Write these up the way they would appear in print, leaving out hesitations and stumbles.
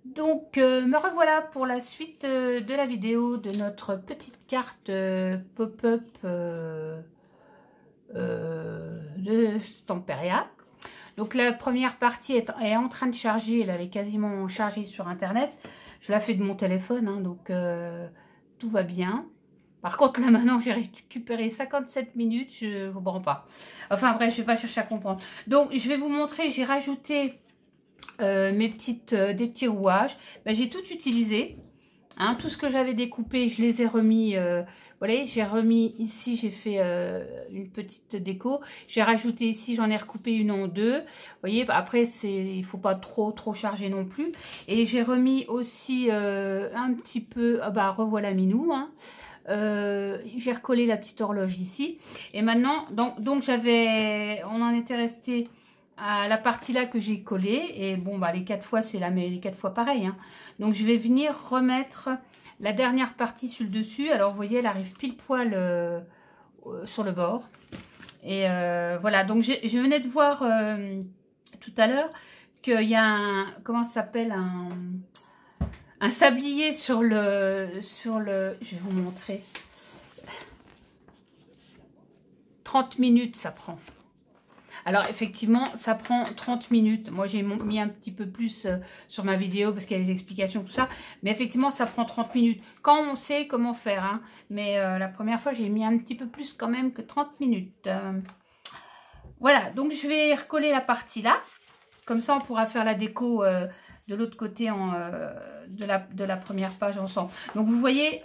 Donc, me revoilà pour la suite de la vidéo de notre petite carte pop-up de Stamperia. Donc, la première partie est en train de charger, elle est quasiment chargée sur Internet. Je la fais de mon téléphone, hein, donc tout va bien. Par contre, là, maintenant, j'ai récupéré 57 minutes, je ne comprends pas. Enfin, bref, je ne vais pas chercher à comprendre. Donc, je vais vous montrer, j'ai rajouté des petits rouages. Ben, j'ai tout utilisé. Hein, tout ce que j'avais découpé, je les ai remis. Voilà, j'ai remis ici, j'ai fait une petite déco. J'ai rajouté ici, j'en ai recoupé une en deux. Vous voyez, après, il faut pas trop charger non plus. Et j'ai remis aussi un petit peu. Ah bah, revoilà Minou. Hein. J'ai recollé la petite horloge ici. Et maintenant, donc on en était resté à la partie là que j'ai collée, et bon bah les 4 fois c'est là, mais les 4 fois pareil, hein. Donc je vais venir remettre la dernière partie sur le dessus. Alors vous voyez, elle arrive pile poil sur le bord, et voilà. Donc je venais de voir tout à l'heure qu'il y a un, comment ça s'appelle, un sablier sur le, je vais vous montrer, 30 minutes ça prend. Alors effectivement, ça prend 30 minutes. Moi, j'ai mis un petit peu plus sur ma vidéo parce qu'il y a des explications, tout ça. Mais effectivement, ça prend 30 minutes. Quand on sait comment faire. Hein. Mais la première fois, j'ai mis un petit peu plus quand même que 30 minutes. Voilà, donc je vais recoller la partie là. Comme ça, on pourra faire la déco de l'autre côté de la première page ensemble. Donc vous voyez,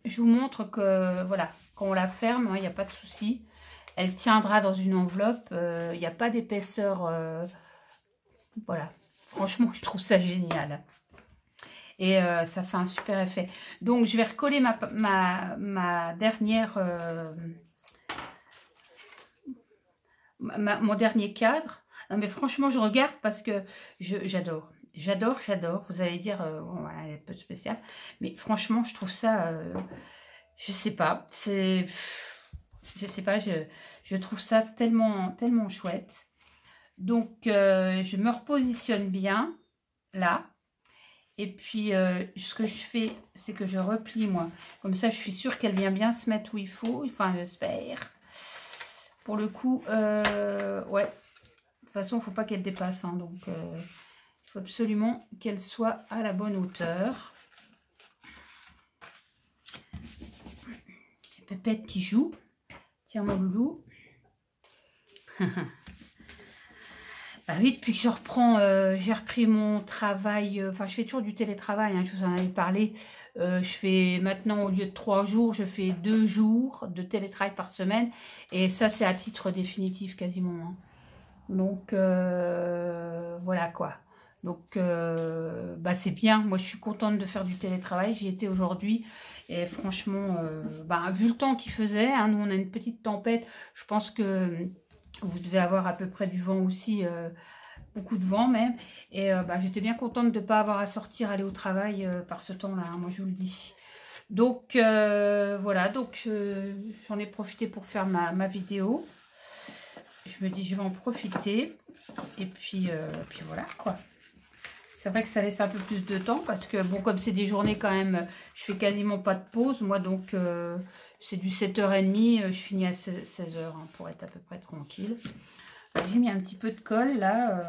je vous montre que voilà, quand on la ferme, il n'y a pas de souci. Elle tiendra dans une enveloppe, il n'y a pas d'épaisseur. Voilà, franchement, je trouve ça génial. Et ça fait un super effet. Donc, je vais recoller ma dernière... mon dernier cadre. Non, mais franchement, je regarde parce que j'adore. J'adore. Vous allez dire, bon, voilà, un peu spécial. Mais franchement, je trouve ça... je sais pas, c'est... Je sais pas, je trouve ça tellement chouette. Donc, je me repositionne bien, là. Et puis, ce que je fais, c'est que je replie, moi. Comme ça, je suis sûre qu'elle vient bien se mettre où il faut. Enfin, j'espère. Pour le coup, ouais. De toute façon, il ne faut pas qu'elle dépasse. Hein, donc, il faut absolument qu'elle soit à la bonne hauteur. Pépette qui joue. Tiens, mon loulou. Bah oui, depuis que je reprends, j'ai repris mon travail. Enfin, je fais toujours du télétravail, hein, je vous en avais parlé. Je fais maintenant, au lieu de 3 jours, je fais 2 jours de télétravail par semaine. Et ça, c'est à titre définitif quasiment. Hein. Donc, voilà quoi. Donc, bah, c'est bien. Moi, je suis contente de faire du télétravail. J'y étais aujourd'hui. Et franchement, bah, vu le temps qu'il faisait, hein, nous, on a une petite tempête. Je pense que vous devez avoir à peu près du vent aussi, beaucoup de vent même. Et bah, j'étais bien contente de ne pas avoir à sortir, aller au travail par ce temps-là, hein, moi, je vous le dis. Donc, voilà. Donc, j'en ai profité pour faire ma vidéo. Je me dis, je vais en profiter. Et puis voilà, quoi. C'est vrai que ça laisse un peu plus de temps parce que, bon, comme c'est des journées quand même, je fais quasiment pas de pause. Moi, donc, c'est du 7h30, je finis à 16h hein, pour être à peu près tranquille. J'ai mis un petit peu de colle, là.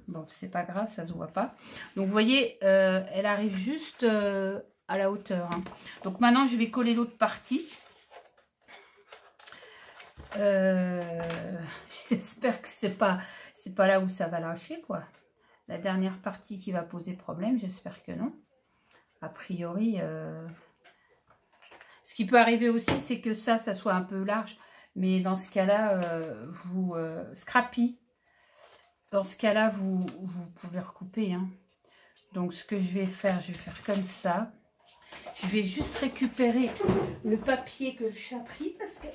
Bon, c'est pas grave, ça se voit pas. Donc, vous voyez, elle arrive juste à la hauteur. Hein. Donc, maintenant, je vais coller l'autre partie. J'espère que c'est pas là où ça va lâcher, quoi. La dernière partie qui va poser problème, j'espère que non. A priori, ce qui peut arriver aussi, c'est que ça soit un peu large. Mais dans ce cas-là, vous scrappy. Dans ce cas-là, vous pouvez recouper. Hein. Donc, ce que je vais faire comme ça. Je vais juste récupérer le papier que le chat a pris parce que...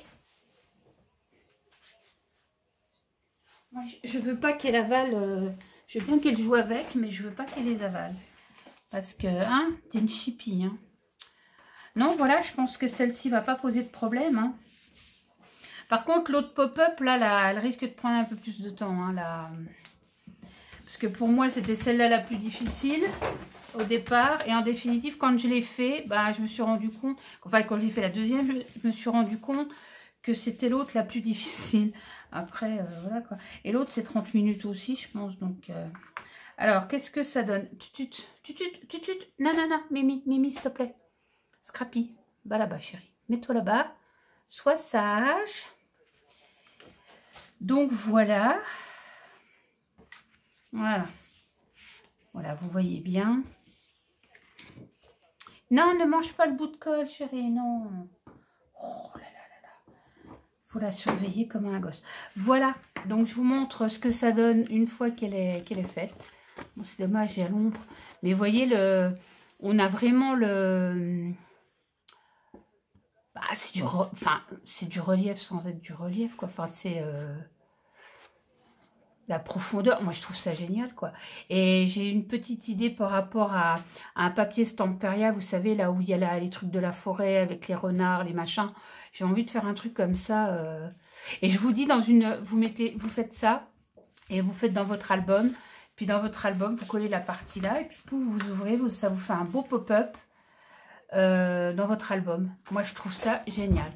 Moi, je veux pas qu'elle avale... Je veux bien qu'elle joue avec, mais je veux pas qu'elle les avale. Parce que, hein, t'es une chipie, hein. Non, voilà, je pense que celle-ci va pas poser de problème, hein. Par contre, l'autre pop-up, là, elle risque de prendre un peu plus de temps, hein, là. Parce que pour moi, c'était celle-là la plus difficile au départ. Et en définitive, quand je l'ai fait, bah, je me suis rendu compte... Enfin, quand j'ai fait la deuxième, je me suis rendu compte que c'était l'autre la plus difficile. Après, voilà quoi. Et l'autre, c'est 30 minutes aussi, je pense. Donc, alors, qu'est-ce que ça donne? Tutut. Non, non, non, Mimi, s'il te plaît. Scrappy, va là-bas, chérie. Mets-toi là-bas. Sois sage. Donc, voilà. Voilà. Voilà, vous voyez bien. Non, ne mange pas le bout de colle, chérie, non. Oh là là là là. Faut la surveiller comme un gosse. Voilà, donc je vous montre ce que ça donne une fois qu'elle est faite. Bon, c'est dommage, il y a l'ombre. Mais vous voyez, on a vraiment le... Bah, c'est du relief sans être du relief, quoi. Enfin, c'est... La profondeur, moi je trouve ça génial quoi. Et j'ai une petite idée par rapport à un papier Stamperia, vous savez là où il y a les trucs de la forêt avec les renards, les machins. J'ai envie de faire un truc comme ça. Et je vous dis vous faites ça et vous faites dans votre album. Puis dans votre album, vous collez la partie là et puis vous ouvrez, ça vous fait un beau pop-up dans votre album. Moi je trouve ça génial.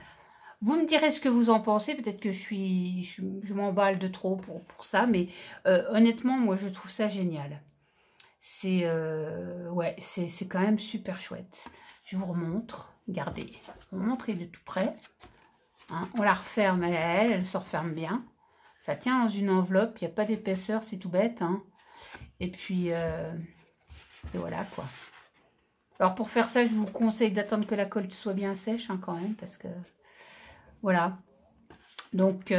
Vous me direz ce que vous en pensez, peut-être que je m'emballe de trop pour ça, mais honnêtement, moi je trouve ça génial. C'est ouais, c'est quand même super chouette. Je vous remontre, regardez, on va montrer de tout près. Hein, on la referme, elle se referme bien. Ça tient dans une enveloppe, il n'y a pas d'épaisseur, c'est tout bête. Hein. Et puis, et voilà quoi. Alors pour faire ça, je vous conseille d'attendre que la colle soit bien sèche hein, quand même, parce que... Voilà, donc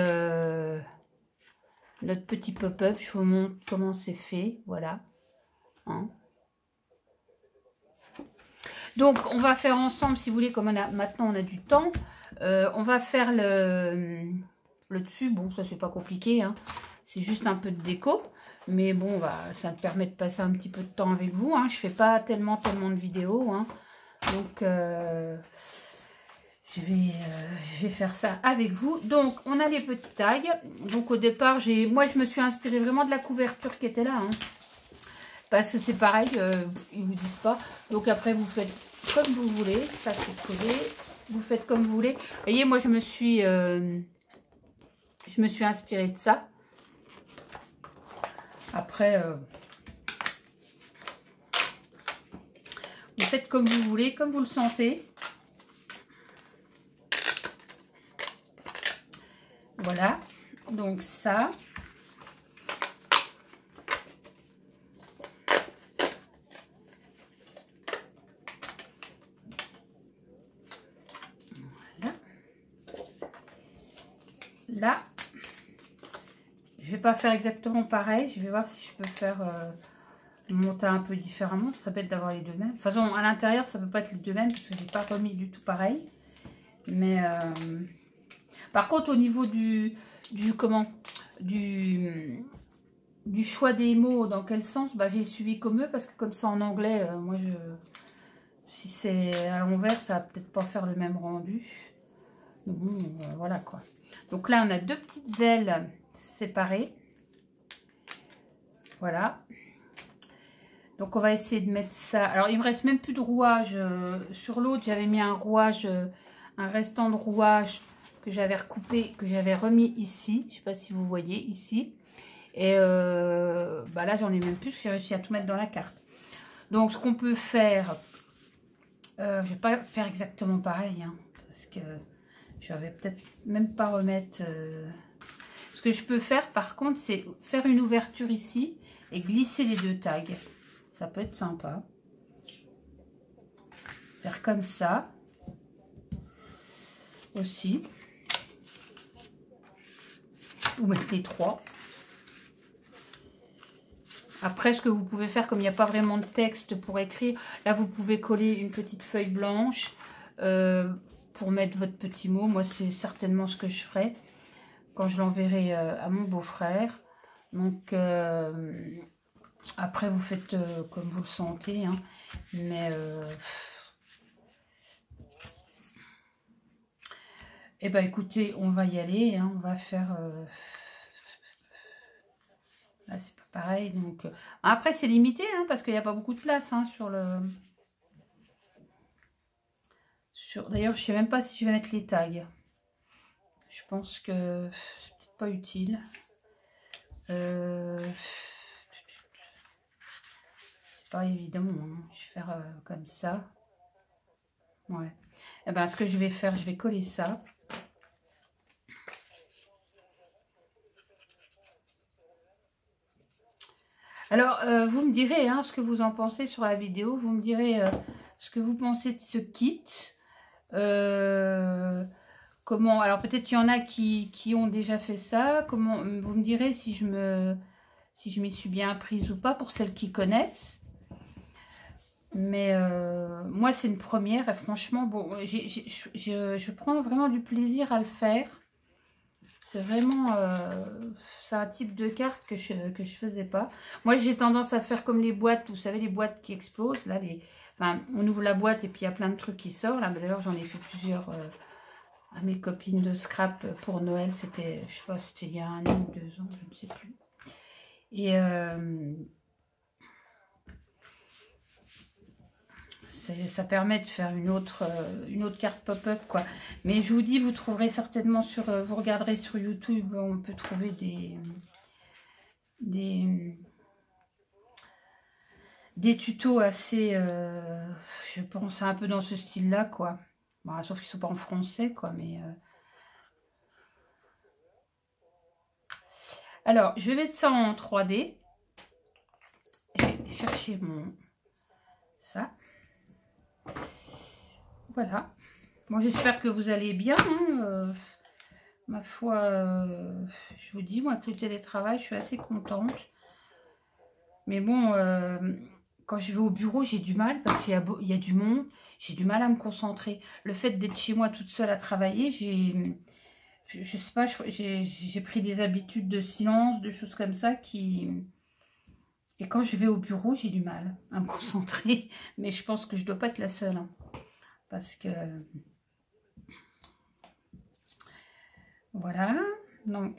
notre petit pop-up, je vous montre comment c'est fait, voilà. Hein. Donc on va faire ensemble, si vous voulez, comme maintenant on a du temps, on va faire le dessus, bon ça c'est pas compliqué, hein. C'est juste un peu de déco, mais bon, ça me permet de passer un petit peu de temps avec vous, hein. Je fais pas tellement de vidéos, hein. Donc... je vais faire ça avec vous. Donc, on a les petits tags. Donc, au départ, moi, je me suis inspirée vraiment de la couverture qui était là. Hein. Parce que c'est pareil, ils vous disent pas. Donc, après, vous faites comme vous voulez. Ça, c'est collé. Vous faites comme vous voulez. Vous voyez, moi, je me suis inspirée de ça. Après, vous faites comme vous voulez, comme vous le sentez. Voilà, donc ça. Voilà. Là, je vais pas faire exactement pareil. Je vais voir si je peux faire monter un peu différemment. Ce serait bête d'avoir les deux mêmes. De toute façon, à l'intérieur, ça peut pas être les deux mêmes parce que j'ai pas remis du tout pareil. Mais... par contre, au niveau du choix des mots, dans quel sens, bah, j'ai suivi comme eux, parce que comme ça en anglais, moi, si c'est à l'envers, ça va peut-être pas faire le même rendu. Mais bon, voilà quoi. Donc là, on a deux petites ailes séparées. Voilà. Donc on va essayer de mettre ça. Alors, il me reste même plus de rouage. Sur l'autre, j'avais mis un rouage, un restant de rouage que j'avais recoupé, que j'avais remis ici. Je ne sais pas si vous voyez ici. Et bah là, j'en ai même plus. J'ai réussi à tout mettre dans la carte. Donc, ce qu'on peut faire, je ne vais pas faire exactement pareil. Hein, parce que je vais peut-être même pas remettre... Ce que je peux faire, par contre, c'est faire une ouverture ici et glisser les deux tags. Ça peut être sympa. Faire comme ça. Aussi. Ou mettre les trois. Après, ce que vous pouvez faire, comme il n'y a pas vraiment de texte pour écrire, là, vous pouvez coller une petite feuille blanche pour mettre votre petit mot. Moi, c'est certainement ce que je ferai quand je l'enverrai à mon beau-frère. Donc, après, vous faites comme vous le sentez. Hein. Mais... eh bien, écoutez, on va y aller. Hein. On va faire... Là, c'est pas pareil. Donc, après, c'est limité, hein, parce qu'il n'y a pas beaucoup de place hein, sur le... D'ailleurs, je sais même pas si je vais mettre les tags. Je pense que c'est peut-être pas utile. C'est pas évident. Hein. Je vais faire comme ça. Ouais. Et ben, ce que je vais faire, je vais coller ça. Alors, vous me direz hein, ce que vous en pensez sur la vidéo. Vous me direz ce que vous pensez de ce kit. Comment, alors peut-être qu'il y en a qui ont déjà fait ça. Comment, vous me direz si je m'y suis bien prise ou pas pour celles qui connaissent. Mais moi, c'est une première et franchement, bon, je prends vraiment du plaisir à le faire. C'est vraiment, c'est un type de carte que je faisais pas. Moi, j'ai tendance à faire comme les boîtes, vous savez, les boîtes qui explosent. Là, enfin, on ouvre la boîte et puis il y a plein de trucs qui sortent. Là, d'ailleurs, j'en ai fait plusieurs à mes copines de scrap pour Noël. C'était, je sais pas, c'était il y a 1 an ou 2 ans, je ne sais plus. Et ça permet de faire une autre carte pop-up, quoi. Mais je vous dis, vous trouverez certainement sur... vous regarderez sur YouTube, on peut trouver des tutos assez... je pense un peu dans ce style-là, quoi. Bon, sauf qu'ils ne sont pas en français, quoi, mais... Alors, je vais mettre ça en 3D. Je vais chercher ça. Voilà. Bon, j'espère que vous allez bien. Hein. Ma foi, je vous dis, moi, avec le télétravail, je suis assez contente. Mais bon, quand je vais au bureau, j'ai du mal parce qu'il y a du monde. J'ai du mal à me concentrer. Le fait d'être chez moi toute seule à travailler, je sais pas, j'ai pris des habitudes de silence, de choses comme ça qui... Et quand je vais au bureau, j'ai du mal à me concentrer. Mais je pense que je dois pas être la seule. Hein, parce que... Voilà. Donc...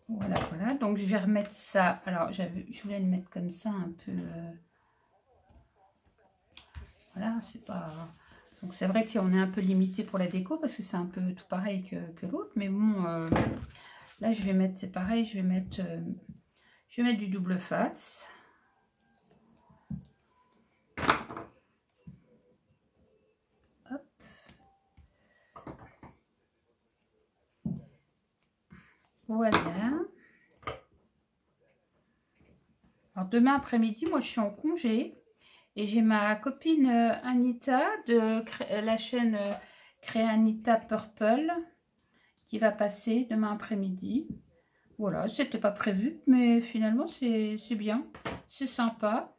Voilà, voilà. Donc, je vais remettre ça. Alors, je voulais le mettre comme ça, un peu... Voilà, c'est pas... Donc, c'est vrai qu'on est un peu limité pour la déco parce que c'est un peu tout pareil que l'autre. Mais bon, là, je vais mettre... C'est pareil, je vais mettre du double face. Hop. Voilà. Alors, demain après-midi, moi, je suis en congé. Et j'ai ma copine Anita de la chaîne Créanita Purple qui va passer demain après-midi. Voilà, c'était pas prévu, mais finalement c'est bien, c'est sympa.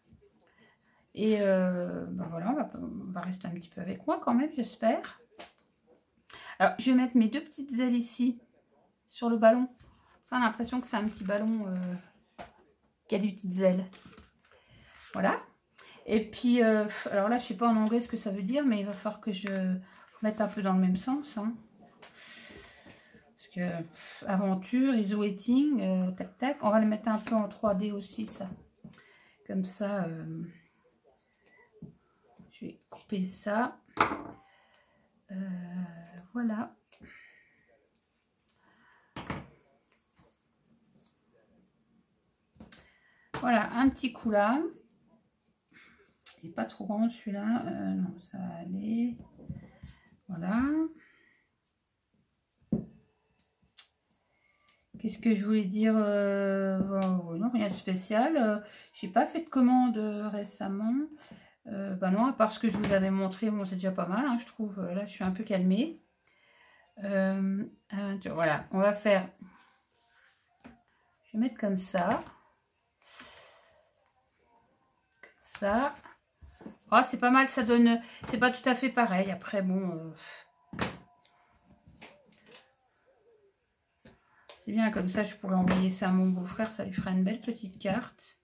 Et ben voilà, on va rester un petit peu avec moi quand même, j'espère. Alors, je vais mettre mes 2 petites ailes ici, sur le ballon. On a l'impression que c'est un petit ballon qui a des petites ailes. Voilà. Et puis, alors là, je ne sais pas en anglais ce que ça veut dire, mais il va falloir que je mette un peu dans le même sens. Hein. Parce que, aventure, is waiting, tac, tac. On va le mettre un peu en 3D aussi, ça. Comme ça, je vais couper ça. Voilà. Voilà, un petit coup là. Il n'est pas trop grand celui-là. Non, ça va aller. Voilà. Qu'est-ce que je voulais dire non, rien de spécial. J'ai pas fait de commande récemment. Bah non, à part ce que je vous avais montré, bon, c'est déjà pas mal, hein, je trouve. Là, je suis un peu calmée. Voilà, on va faire... Je vais mettre comme ça. Comme ça. Oh, c'est pas mal, ça donne... C'est pas tout à fait pareil. Après, bon... C'est bien, comme ça, je pourrais envoyer ça à mon beau-frère. Ça lui fera une belle petite carte.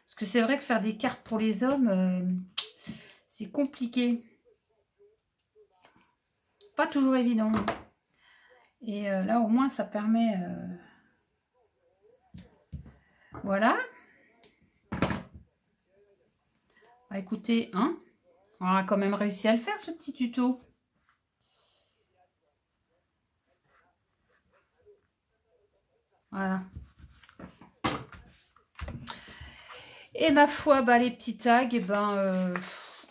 Parce que c'est vrai que faire des cartes pour les hommes, c'est compliqué. Pas toujours évident. Et là, au moins, ça permet... Voilà. Bah, écoutez, hein, on a quand même réussi à le faire, ce petit tuto. Voilà. Et ma foi, bah, les petits tags, et ben,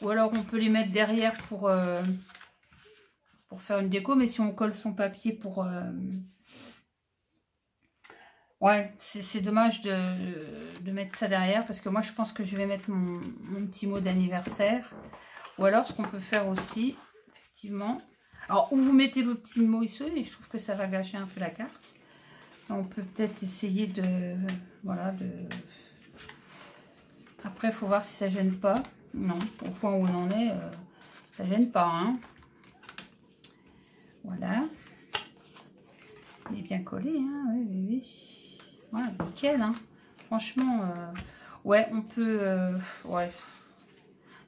ou alors on peut les mettre derrière pour faire une déco, mais si on colle son papier pour... Ouais, c'est dommage de mettre ça derrière, parce que moi je pense que je vais mettre mon petit mot d'anniversaire. Ou alors ce qu'on peut faire aussi, effectivement... Alors, où vous mettez vos petits mots ici, mais je trouve que ça va gâcher un peu la carte. On peut peut-être essayer de... Voilà, de... Après, il faut voir si ça gêne pas. Non, au point où on en est, ça gêne pas, hein. Voilà. Il est bien collé, hein. Oui, oui, oui. Voilà, nickel, hein. Franchement, ouais, on peut... ouais.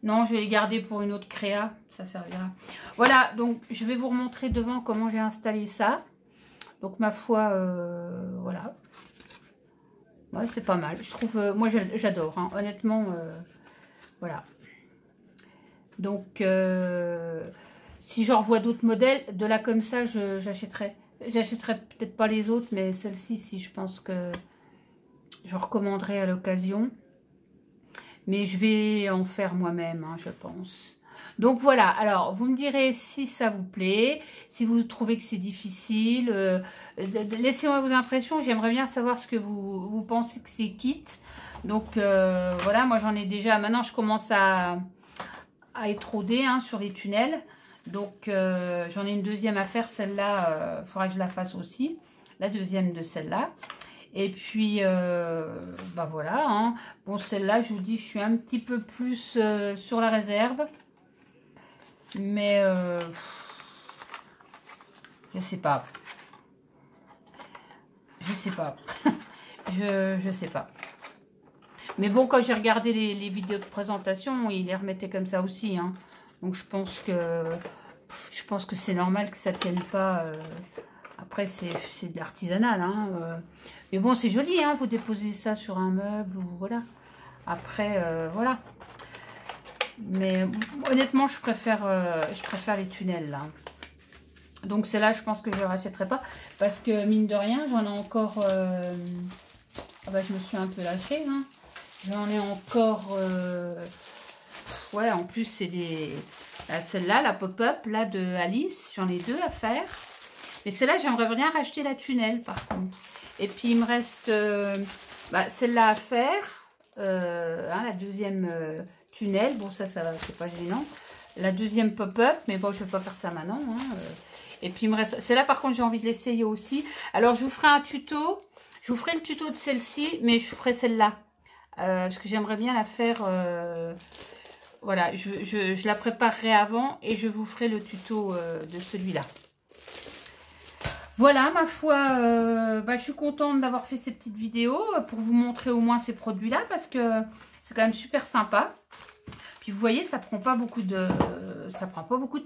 Non, je vais les garder pour une autre créa. Ça servira. Voilà, donc je vais vous remontrer devant comment j'ai installé ça. Donc, ma foi, voilà. Ouais, c'est pas mal. Je trouve... moi, j'adore, hein. Honnêtement, voilà. Donc... si j'en revois d'autres modèles, de là comme ça, j'achèterai. J'achèterai peut-être pas les autres, mais celle-ci, si je pense que je recommanderai à l'occasion. Mais je vais en faire moi-même, hein, je pense. Donc voilà, alors vous me direz si ça vous plaît, si vous trouvez que c'est difficile. Laissez-moi vos impressions, j'aimerais bien savoir ce que vous pensez que c'est kit. Donc voilà, moi j'en ai déjà, maintenant je commence à étrauder, hein, sur les tunnels. Donc j'en ai une deuxième à faire, celle-là, il faudra que je la fasse aussi, la deuxième de celle-là. Et puis, bah voilà, hein. Bon, celle-là, je vous dis, je suis un petit peu plus sur la réserve. Mais, je sais pas. Je sais pas. je sais pas. Mais bon, quand j'ai regardé les vidéos de présentation, ils les remettaient comme ça aussi, hein. Donc, je pense que c'est normal que ça tienne pas. Après, c'est de l'artisanal, hein. Mais bon, c'est joli, hein. Vous déposez ça sur un meuble, ou voilà. Après, voilà. Mais honnêtement, je préfère les tunnels, là. Donc, celle-là, je pense que je ne rachèterai pas. Parce que, mine de rien, j'en ai encore... Ah bah, je me suis un peu lâchée, hein. J'en ai encore... Ouais, en plus, c'est des... Celle-là, la pop-up, là, de Alice. J'en ai deux à faire. Mais celle-là, j'aimerais bien racheter la tunnel, par contre. Et puis, il me reste bah, celle-là à faire. Hein, la deuxième tunnel. Bon, ça c'est pas gênant. La deuxième pop-up. Mais bon, je ne vais pas faire ça maintenant. Hein, Et puis, il me reste... Celle-là, par contre, j'ai envie de l'essayer aussi. Alors, je vous ferai un tuto. Je vous ferai le tuto de celle-ci, mais je ferai celle-là. Parce que j'aimerais bien la faire... voilà, je la préparerai avant et je vous ferai le tuto de celui-là. Voilà, ma foi, bah, je suis contente d'avoir fait ces petites vidéos pour vous montrer au moins ces produits-là parce que c'est quand même super sympa. Puis vous voyez, ça prend pas beaucoup de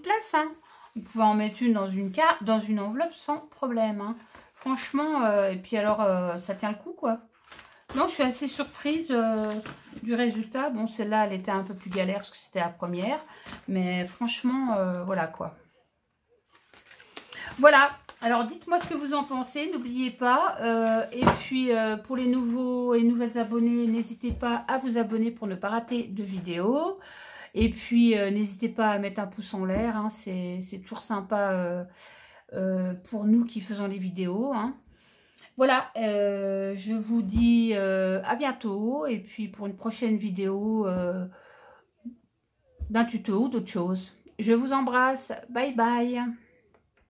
place, hein. Vous pouvez en mettre une dans une enveloppe sans problème, hein. Franchement, et puis alors, ça tient le coup, quoi. Non, je suis assez surprise du résultat. Bon, celle-là, elle était un peu plus galère parce que c'était la première. Mais franchement, voilà, quoi. Voilà. Alors, dites-moi ce que vous en pensez. N'oubliez pas. Et puis, pour les nouveaux et nouvelles abonnés, n'hésitez pas à vous abonner pour ne pas rater de vidéos. Et puis, n'hésitez pas à mettre un pouce en l'air, hein. C'est toujours sympa pour nous qui faisons les vidéos, hein. Voilà, je vous dis à bientôt. Et puis, pour une prochaine vidéo d'un tuto ou d'autre chose. Je vous embrasse. Bye bye.